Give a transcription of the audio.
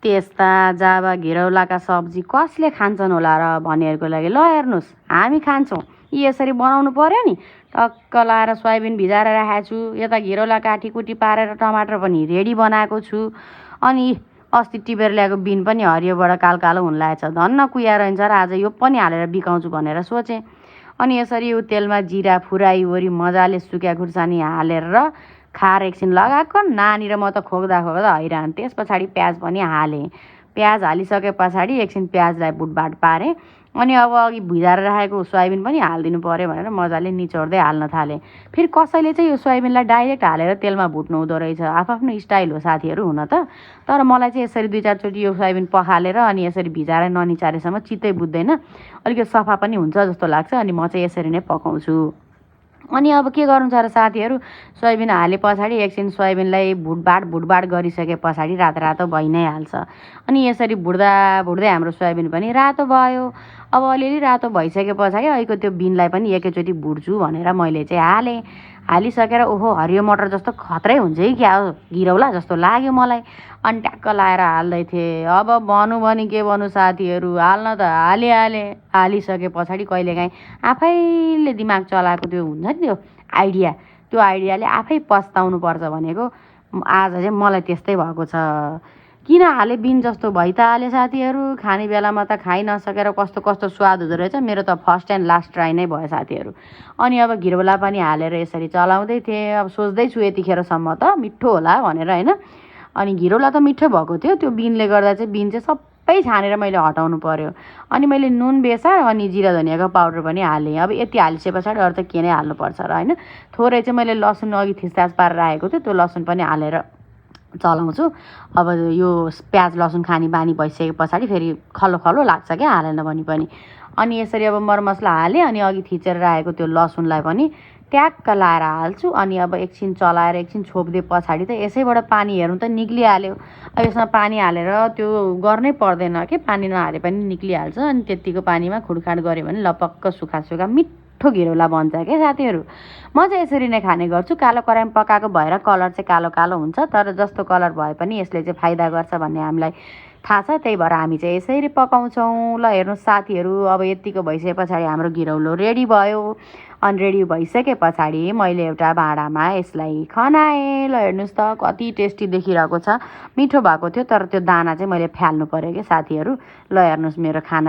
त्यस्ता जाबा घिरौलाका सब्जी कसले खान्छन् होला र भन्नेहरूको लागि ल हेर्नुहोस् हामी खान्छौँ। यसरी बनाउनु पर्यो नि। टक्क लाएर सोयाबिन भिजाएर राखेको छु, यता घिरौला काटीकुटी पारेर टमाटर पनि रेडी बनाएको छु। अनि अस्ति टिपेर ल्याएको बिन पनि हरियोबाट कालो हुन लागेछ। धन्न कुया रहन्छ र आज यो पनि हालेर बिकाउँछु भनेर सोचेँ। अनि यसरी यो तेलमा जिरा फुराई वरी मजाले सुक्या खुर्सानी हालेर खार एकछिन लगाएको नानी र म त खोक्दा हैरान। त्यस पछाडि प्याज पनि हालेँ। प्याज हालिसके पछाडि एकछिन प्याजलाई बुटबाट पारेँ। अनि अब अघि भिजाएर राखेको सोयाबिन पनि हालिदिनु पर्यो भनेर मजाले निचोड्दै हाल्न थालेँ। फेरि कसैले चाहिँ यो सोयाबिनलाई डाइरेक्ट हालेर तेलमा भुट्नु हुँदो रहेछ। आफ्नो स्टाइल हो साथीहरू हुन त। तर मलाई चाहिँ यसरी 2-4 चोटि यो सोयाबिन पखालेर अनि यसरी भिजाएर ननिचारेसम्म चित्तै बुझ्दैन। अलिकति सफा पनि हुन्छ जस्तो लाग्छ। अनि म चाहिँ यसरी नै पकाउँछु। अनि अब के गर्नु छ र साथीहरू, सोयाबिन हाले पछाडि एकछिन सोयाबिनलाई भुटबाट गरिसके पछाडि रातो भइ नै हाल्छ। अनि यसरी भुट्दा भुट्दै हाम्रो सोयाबिन पनि रातो भयो। अब अलिअलि रातो भइसके पछाडि अहिलेको त्यो बिनलाई पनि एकैचोटि भुट्छु भनेर मैले चाहिँ हालेँ। हालिसकेर ओहो हरियो मटर जस्तो खत्रै हुन्छ है क्या हो घिरौला जस्तो लाग्यो मलाई। अनि ट्याक्क लाएर हाल्दै थिएँ। अब भनौँ भने के भन्नु साथीहरू, हाल्न त हालेँ। हालिसके पछाडि कहिलेकाहीँ आफैले दिमाग चलाएको त्यो हुन्छ नि त्यो आइडियाले आफै पस्ताउनुपर्छ भनेको आज चाहिँ मलाई त्यस्तै भएको छ। किन हाले बिन जस्तो भइ त हाले साथीहरू। खाने बेलामा त खाइ नसकेर कस्तो स्वाद हुँदो रहेछ। मेरो त फर्स्ट एन्ड लास्ट ट्राई नै भयो साथीहरू। अनि अब घिरौला पनि हालेर यसरी चलाउँदै थिएँ। अब सोच्दैछु यतिखेरसम्म त मिठो होला भनेर होइन। अनि घिरौला त मिठो भएको थियो। त्यो बिनले गर्दा चाहिँ बिन चाहिँ सबै छानेर मैले हटाउनु पर्यो। अनि मैले नुन बेसार अनि जिरा धनियाँको पाउडर पनि हालेँ। अब यति हालिसके पछाडि अरू त के नै हाल्नुपर्छ र होइन। थोरै चाहिँ मैले लसुन अघि थिचथाच पारेर राखेको थियो, त्यो लसुन पनि हालेर चलाउँछु। अब यो प्याज लसुन खाने बानी भइसके पछाडि फेरि खलो लाग्छ क्या हालेन भने पनि। अनि यसरी अब मरमसला हालेँ। अनि अघि थिचेर राखेको त्यो लसुनलाई पनि ट्याक्क लाएर हाल्छु। अनि अब एकछिन चलाएर एकछिन छोपिदिए पछाडि त यसैबाट पानी हेर्नु त निक्लिहाल्यो। अब यसमा पानी हालेर त्यो गर्नै पर्दैन के, पानी नहाले पनि निक्लिहाल्छ। अनि त्यत्तिको पानीमा खुडखाड गऱ्यो भने लपक्क सुक्खा मिठो घिरौला बन्छ क्या साथीहरू। म चाहिँ यसरी नै खाने गर्छु। कालो कराहीमा पकाएको भएर कलर चाहिँ कालो हुन्छ। तर जस्तो कलर भए पनि यसले चाहिँ फाइदा गर्छ भन्ने हामीलाई थाहा छ। त्यही भएर हामी चाहिँ यसरी पकाउँछौँ। ल हेर्नुहोस् साथीहरू, अब यत्तिको भइसके पछाडि हाम्रो घिरौलो रेडी भयो। अनि रेडी भइसके पछाडि मैले एउटा भाँडामा यसलाई खनाएँ। ल हेर्नुहोस् त कति टेस्टी देखिरहेको छ। मिठो भएको थियो तर त्यो दाना चाहिँ मैले फ्याल्नु पर्यो क्या साथीहरू। ल हेर्नुहोस् मेरो खाना